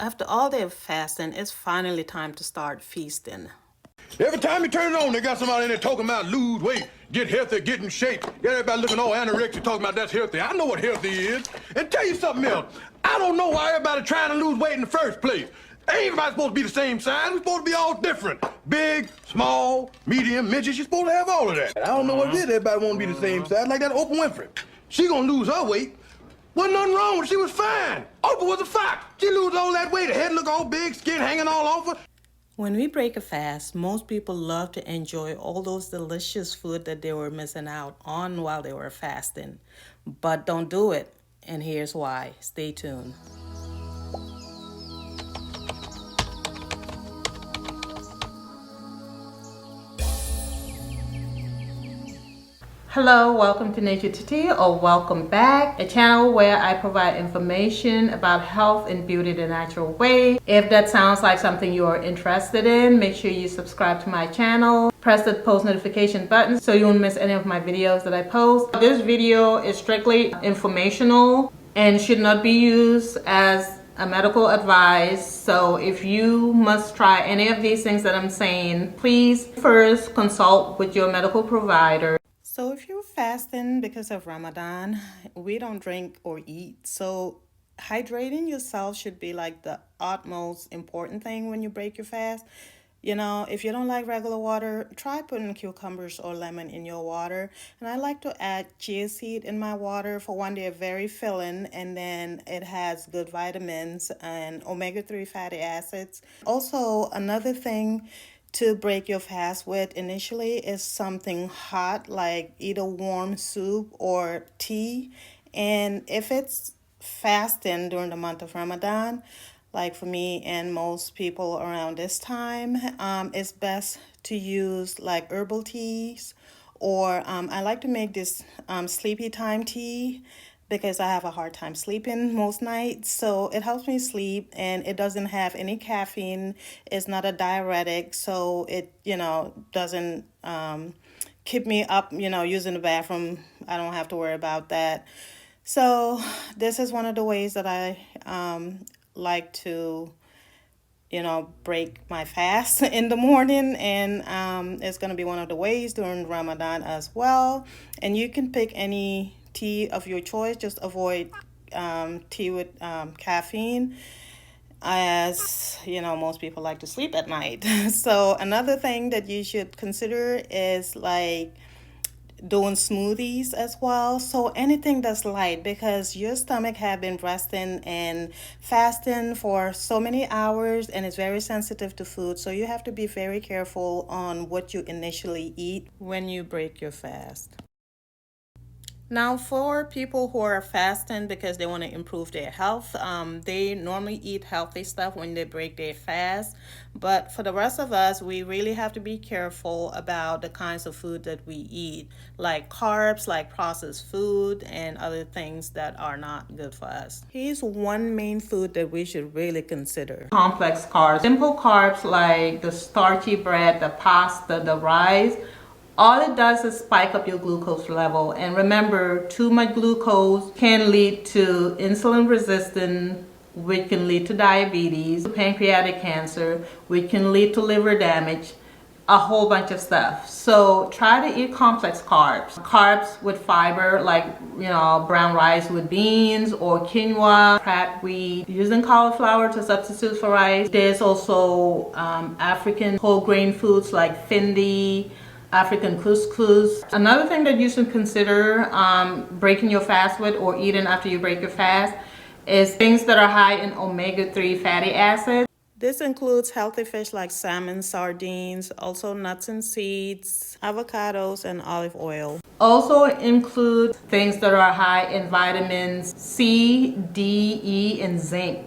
After all day of fasting, it's finally time to start feasting. Every time you turn it on, they got somebody in there talking about lose weight, get healthy, get in shape. Get everybody looking all anorexic, talking about that's healthy. I know what healthy is. And tell you something else. I don't know why everybody trying to lose weight in the first place. Ain't everybody supposed to be the same size. We're supposed to be all different. Big, small, medium, midget. You're supposed to have all of that. I don't know what it is. Everybody want to be the same size. Like that Oprah Winfrey. She gonna lose her weight. Wasn't nothing wrong with her. She was fine. Oprah was a fox. She lose all that weight. Her head look all big, skin hanging all over. When we break a fast, most people love to enjoy all those delicious food that they were missing out on while they were fasting. But don't do it. And here's why. Stay tuned. Hello, welcome to Nature to Tea, or welcome back, a channel where I provide information about health and beauty the natural way. If that sounds like something you are interested in, make sure you subscribe to my channel. Press the post notification button so you won't miss any of my videos that I post. This video is strictly informational and should not be used as a medical advice. So if you must try any of these things that I'm saying, please first consult with your medical provider. So if you're fasting because of Ramadan, we don't drink or eat. So hydrating yourself should be like the utmost important thing when you break your fast. You know, if you don't like regular water, try putting cucumbers or lemon in your water. And I like to add chia seed in my water. For one, they're very filling, and then it has good vitamins and omega-3 fatty acids. Also, another thing to break your fast with initially is something hot, like either warm soup or tea. And if it's fasting during the month of Ramadan, like for me and most people around this time, it's best to use like herbal teas, or I like to make this sleepy time tea because I have a hard time sleeping most nights. So it helps me sleep, and it doesn't have any caffeine. It's not a diuretic, so it, doesn't keep me up, using the bathroom. I don't have to worry about that. So this is one of the ways that I like to, break my fast in the morning, and it's going to be one of the ways during Ramadan as well. And you can pick any tea of your choice. Just avoid tea with caffeine, as most people like to sleep at night. So another thing that you should consider is like doing smoothies as well. So anything that's light, because your stomach have been resting and fasting for so many hours, and it's very sensitive to food. So you have to be very careful on what you initially eat when you break your fast. Now, for people who are fasting because they want to improve their health, they normally eat healthy stuff when they break their fast. But for the rest of us, we really have to be careful about the kinds of food that we eat, like carbs, like processed food, and other things that are not good for us. Here's one main food that we should really consider: complex carbs. Simple carbs like the starchy bread, the pasta, the rice. All it does is spike up your glucose level. And remember, too much glucose can lead to insulin resistance, which can lead to diabetes, pancreatic cancer, which can lead to liver damage, a whole bunch of stuff. So try to eat complex carbs. Carbs with fiber, like, brown rice with beans or quinoa, pratt wheat, using cauliflower to substitute for rice. There's also African whole grain foods like findi, African couscous. Another thing that you should consider breaking your fast with, or eating after you break your fast, is things that are high in omega-3 fatty acids. This includes healthy fish like salmon, sardines, also nuts and seeds, avocados, and olive oil. Also include things that are high in vitamins C, D, E, and zinc.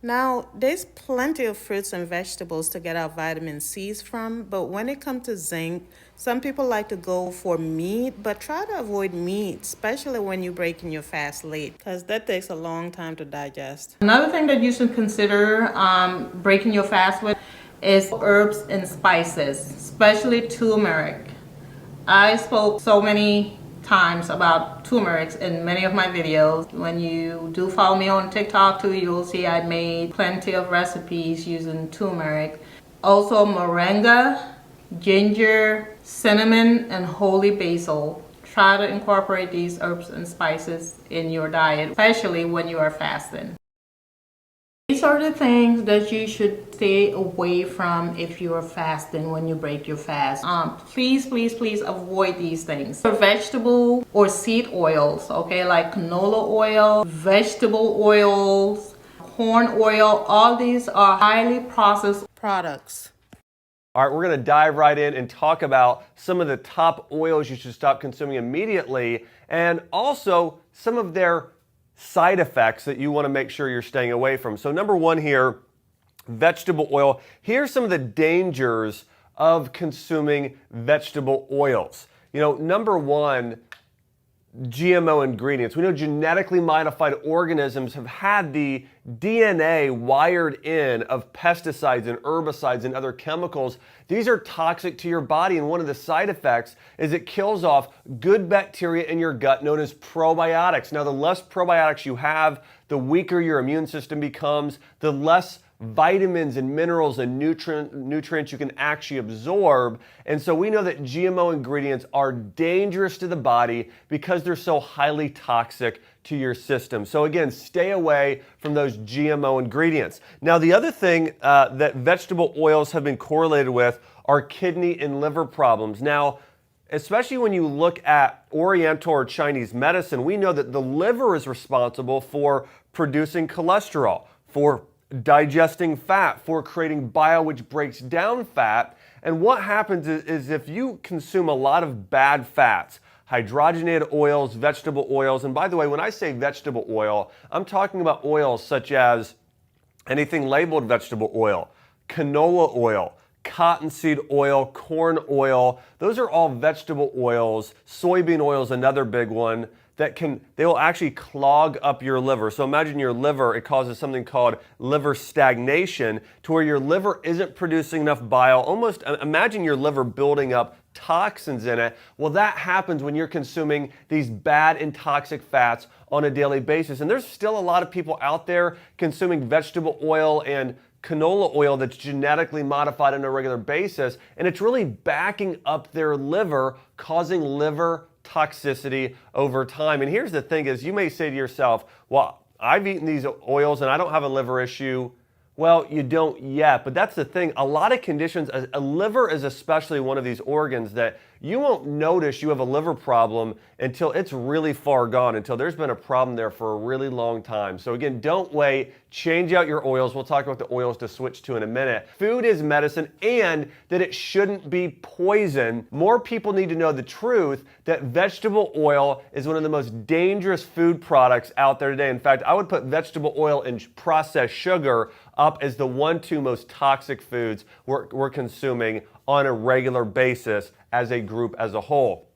Now, there's plenty of fruits and vegetables to get our vitamin C's from, but when it comes to zinc, some people like to go for meat, but try to avoid meat, especially when you're breaking your fast late, because that takes a long time to digest. Another thing that you should consider breaking your fast with is herbs and spices, especially turmeric. I spoke so many times about turmeric in many of my videos. When you do follow me on TikTok too, you'll see I made plenty of recipes using turmeric. Also moringa, ginger, cinnamon, and holy basil. Try to incorporate these herbs and spices in your diet, especially when you are fasting. These are the things that you should stay away from if you are fasting when you break your fast. Please avoid these things. Vegetable or seed oils, okay, like canola oil, vegetable oils, corn oil, all these are highly processed products. All right, we're going to dive right in and talk about some of the top oils you should stop consuming immediately, and also some of their side effects that you want to make sure you're staying away from. So number one here, vegetable oil. Here's some of the dangers of consuming vegetable oils. You know, number one, GMO ingredients. We know genetically modified organisms have had the DNA wired in of pesticides and herbicides and other chemicals. These are toxic to your body, and one of the side effects is it kills off good bacteria in your gut known as probiotics. Now, the less probiotics you have, the weaker your immune system becomes, the less vitamins and minerals and nutrients you can actually absorb. And so we know that GMO ingredients are dangerous to the body because they're so highly toxic to your system. So again, stay away from those GMO ingredients. Now, the other thing that vegetable oils have been correlated with are kidney and liver problems. Now, especially when you look at Oriental or Chinese medicine, we know that the liver is responsible for producing cholesterol, for digesting fat, for creating bile which breaks down fat. And what happens is if you consume a lot of bad fats, hydrogenated oils, vegetable oils, and by the way, when I say vegetable oil, I'm talking about oils such as anything labeled vegetable oil, canola oil, cottonseed oil, corn oil. Those are all vegetable oils. Soybean oil is another big one that they will actually clog up your liver. So imagine your liver, it causes something called liver stagnation, to where your liver isn't producing enough bile. Almost imagine your liver building up toxins in it. Well, that happens when you're consuming these bad and toxic fats on a daily basis. And there's still a lot of people out there consuming vegetable oil and canola oil that's genetically modified on a regular basis, and it's really backing up their liver, causing liver toxicity over time. And here's the thing is, you may say to yourself, well, I've eaten these oils and I don't have a liver issue. Well, you don't yet, but that's the thing. A lot of conditions, a liver is especially one of these organs that you won't notice you have a liver problem until it's really far gone, until there's been a problem there for a really long time. So again, don't wait. Change out your oils. We'll talk about the oils to switch to in a minute. Food is medicine, and that it shouldn't be poison. More people need to know the truth that vegetable oil is one of the most dangerous food products out there today. In fact, I would put vegetable oil and processed sugar up as the 1-2 most toxic foods we're consuming on a regular basis as a group as a whole.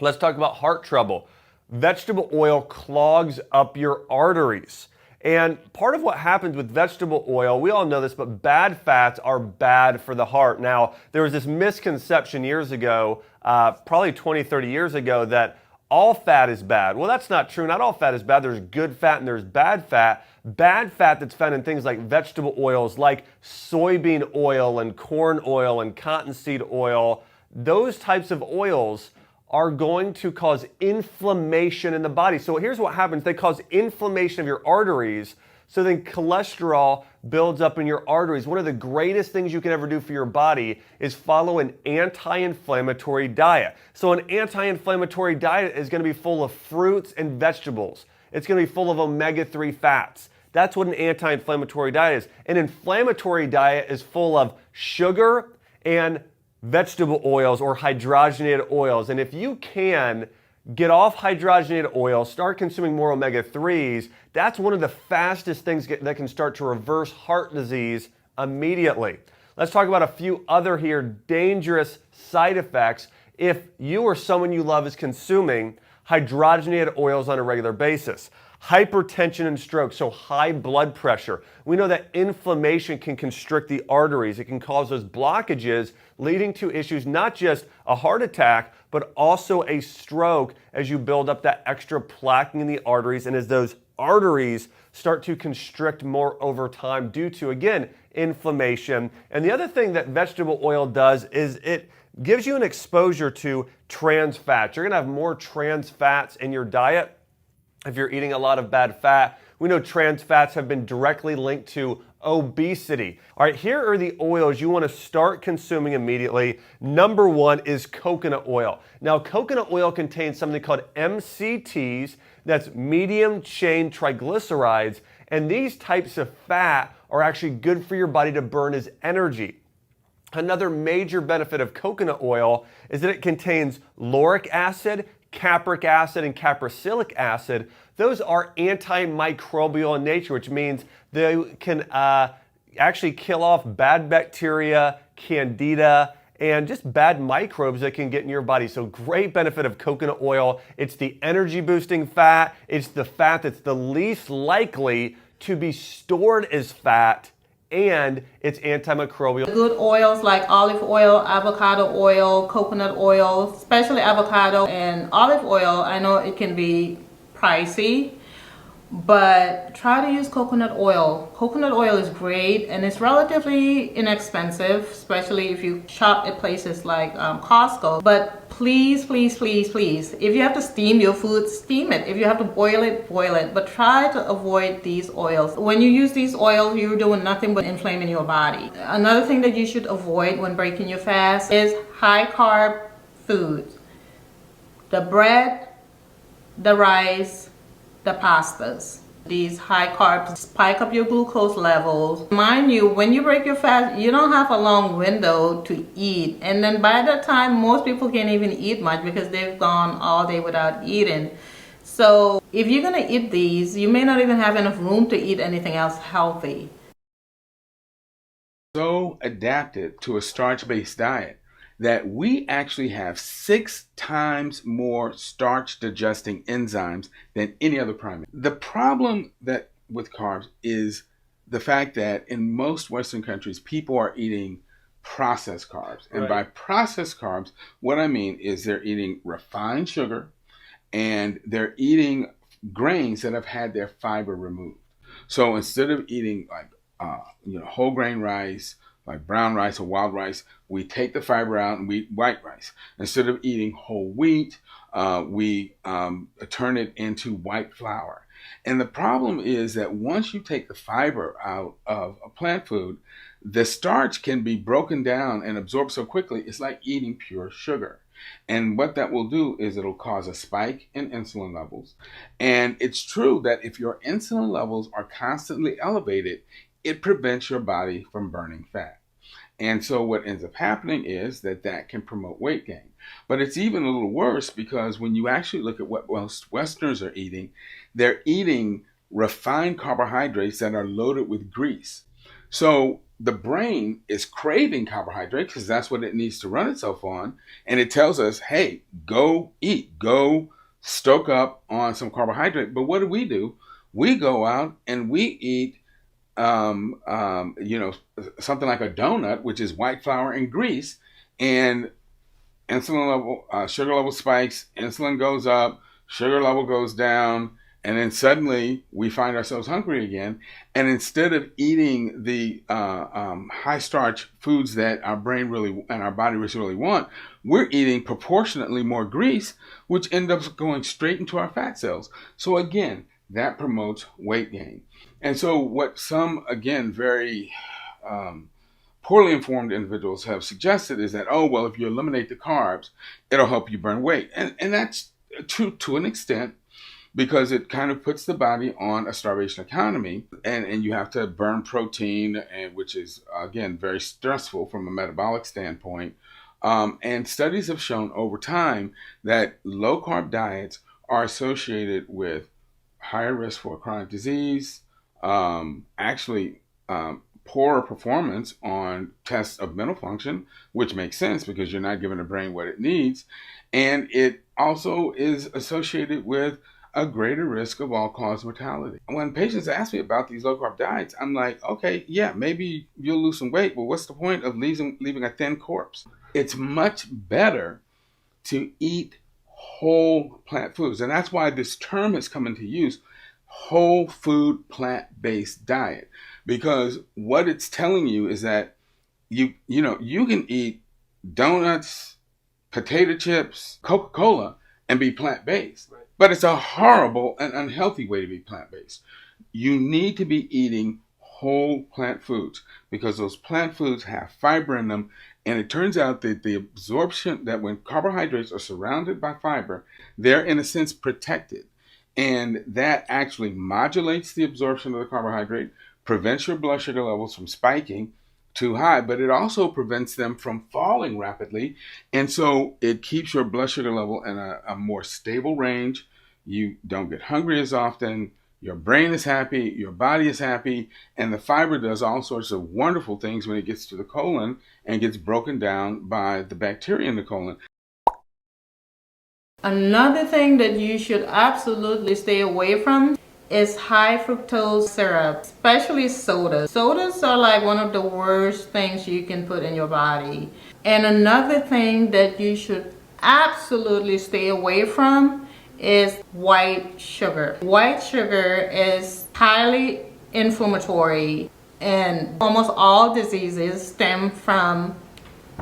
Let's talk about heart trouble. Vegetable oil clogs up your arteries. And part of what happens with vegetable oil, we all know this, but bad fats are bad for the heart. Now, there was this misconception years ago, probably 20, 30 years ago, that all fat is bad. Well, that's not true. Not all fat is bad. There's good fat and there's bad fat. Bad fat that's found in things like vegetable oils, like soybean oil and corn oil and cottonseed oil, those types of oils are going to cause inflammation in the body. So here's what happens. They cause inflammation of your arteries. So then cholesterol builds up in your arteries. One of the greatest things you can ever do for your body is follow an anti-inflammatory diet. So an anti-inflammatory diet is going to be full of fruits and vegetables. It's going to be full of omega-3 fats. That's what an anti-inflammatory diet is. An inflammatory diet is full of sugar and vegetable oils or hydrogenated oils. And if you can get off hydrogenated oil, start consuming more omega-3s, that's one of the fastest things that can start to reverse heart disease immediately. Let's talk about a few other here dangerous side effects if you or someone you love is consuming hydrogenated oils on a regular basis. Hypertension and strokes, so high blood pressure. We know that inflammation can constrict the arteries. It can cause those blockages, leading to issues, not just a heart attack, but also a stroke as you build up that extra plaquing in the arteries, and as those arteries start to constrict more over time due to, again, inflammation. And the other thing that vegetable oil does is it gives you an exposure to trans fats. You're going to have more trans fats in your diet if you're eating a lot of bad fat. We know trans fats have been directly linked to obesity. All right, here are the oils you want to start consuming immediately. Number one is coconut oil. Now, coconut oil contains something called MCTs, that's medium chain triglycerides, and these types of fat are actually good for your body to burn as energy. Another major benefit of coconut oil is that it contains lauric acid, capric acid, and capricilic acid. Those are antimicrobial in nature, which means they can actually kill off bad bacteria, candida, and just bad microbes that can get in your body. So great benefit of coconut oil. It's the energy boosting fat. It's the fat that's the least likely to be stored as fat, and it's antimicrobial. Good oils like olive oil, avocado oil, coconut oil, especially avocado and olive oil. I know it can be pricey, but try to use coconut oil. Coconut oil is great and it's relatively inexpensive, especially if you shop at places like Costco. But please, please, please, please, if you have to steam your food, steam it. If you have to boil it, boil it. But try to avoid these oils. When you use these oils, you're doing nothing but inflaming your body. Another thing that you should avoid when breaking your fast is high carb foods. The bread, the rice, the pastas. These high carbs spike up your glucose levels. Mind you, when you break your fast, you don't have a long window to eat. And then by that time, most people can't even eat much because they've gone all day without eating. So if you're gonna eat these, you may not even have enough room to eat anything else healthy. So adapted to a starch-based diet that we actually have 6 times more starch-digesting enzymes than any other primate. The problem that with carbs is the fact that in most Western countries, people are eating processed carbs. And by processed carbs, what I mean is they're eating refined sugar and they're eating grains that have had their fiber removed. So instead of eating like whole grain rice, like brown rice or wild rice, we take the fiber out and we eat white rice. Instead of eating whole wheat, we turn it into white flour. And the problem is that once you take the fiber out of a plant food, the starch can be broken down and absorbed so quickly, it's like eating pure sugar. And what that will do is it'll cause a spike in insulin levels. And it's true that if your insulin levels are constantly elevated, it prevents your body from burning fat. And so what ends up happening is that can promote weight gain. But it's even a little worse because when you actually look at what most Westerners are eating, they're eating refined carbohydrates that are loaded with grease. So the brain is craving carbohydrates because that's what it needs to run itself on. And it tells us, hey, go eat, go stoke up on some carbohydrate. But what do? We go out and we eat something like a donut, which is white flour and grease, and insulin level, sugar level spikes, insulin goes up, sugar level goes down, and then suddenly we find ourselves hungry again. And instead of eating the high starch foods that our brain really and our body really want, we're eating proportionately more grease, which ends up going straight into our fat cells. So again, that promotes weight gain. And so what some, again, very poorly informed individuals have suggested is that, oh, well, if you eliminate the carbs, it'll help you burn weight. And that's true to an extent because it kind of puts the body on a starvation economy and you have to burn protein, which is, again, very stressful from a metabolic standpoint. And studies have shown over time that low-carb diets are associated with higher risk for chronic disease, poorer performance on tests of mental function, which makes sense because you're not giving the brain what it needs. And it also is associated with a greater risk of all-cause mortality. When patients ask me about these low-carb diets, I'm like, okay, yeah, maybe you'll lose some weight, but what's the point of leaving a thin corpse? It's much better to eat whole plant foods. And that's why this term has come into use, whole food plant-based diet. Because what it's telling you is that you can eat donuts, potato chips, Coca-Cola, and be plant-based. Right. But it's a horrible and unhealthy way to be plant-based. You need to be eating whole plant foods because those plant foods have fiber in them. And it turns out that the absorption, that when carbohydrates are surrounded by fiber, they're in a sense protected. And that actually modulates the absorption of the carbohydrate, prevents your blood sugar levels from spiking too high, but it also prevents them from falling rapidly. And so it keeps your blood sugar level in a more stable range. You don't get hungry as often. Your brain is happy, your body is happy, and the fiber does all sorts of wonderful things when it gets to the colon and gets broken down by the bacteria in the colon. Another thing that you should absolutely stay away from is high fructose syrup, especially sodas. Sodas are like one of the worst things you can put in your body. And another thing that you should absolutely stay away from is white sugar. White sugar is highly inflammatory, and almost all diseases stem from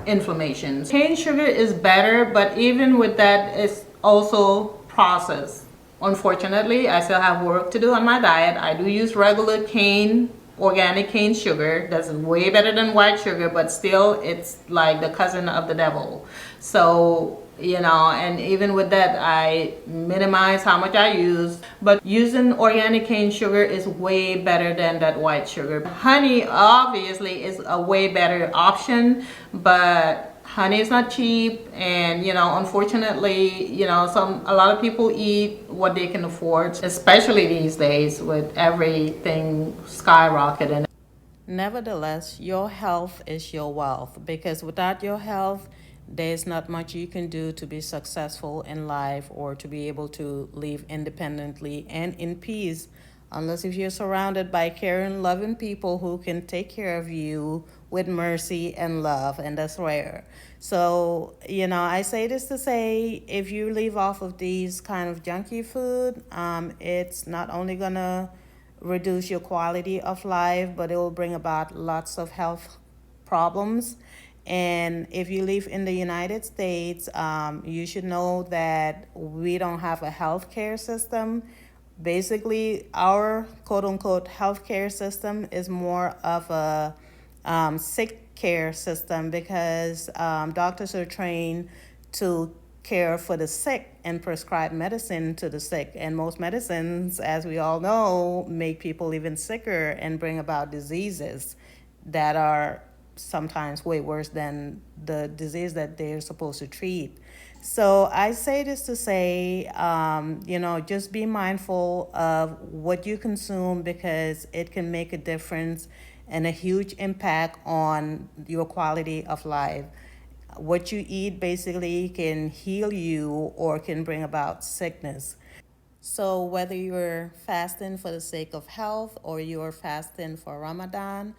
inflammation. Cane sugar is better, but even with that, it's also processed. Unfortunately, I still have work to do on my diet. I do use regular cane, organic cane sugar. That's way better than white sugar, but still it's like the cousin of the devil. So, and even with that, I minimize how much I use. But using organic cane sugar is way better than that white sugar. Honey obviously is a way better option, but honey is not cheap, and unfortunately, a lot of people eat what they can afford, especially these days with everything skyrocketing. Nevertheless, your health is your wealth, because without your health, there's not much you can do to be successful in life or to be able to live independently and in peace, unless if you're surrounded by caring, loving people who can take care of you with mercy and love, and that's rare. So, I say this to say, if you leave off of these kind of junky food, it's not only gonna reduce your quality of life, but it will bring about lots of health problems. And if you live in the United States, you should know that we don't have a healthcare system. Basically, our quote-unquote healthcare system is more of a sick care system, because doctors are trained to care for the sick and prescribe medicine to the sick. And most medicines, as we all know, make people even sicker and bring about diseases that are sometimes way worse than the disease that they're supposed to treat. So I say this to say, just be mindful of what you consume, because it can make a difference and a huge impact on your quality of life. What you eat basically can heal you or can bring about sickness. So whether you're fasting for the sake of health or you're fasting for Ramadan,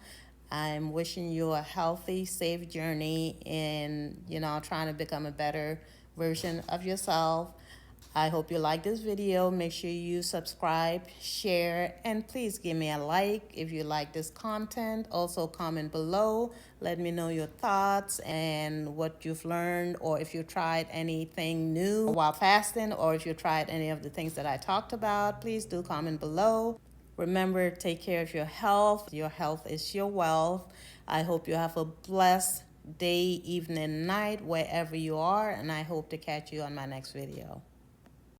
I'm wishing you a healthy, safe journey in, trying to become a better version of yourself. I hope you like this video. Make sure you subscribe, share, and please give me a like if you like this content. Also comment below. Let me know your thoughts and what you've learned, or if you tried anything new while fasting, or if you tried any of the things that I talked about. Please do comment below. Remember, take care of your health. Your health is your wealth. I hope you have a blessed day, evening, night, wherever you are, and I hope to catch you on my next video.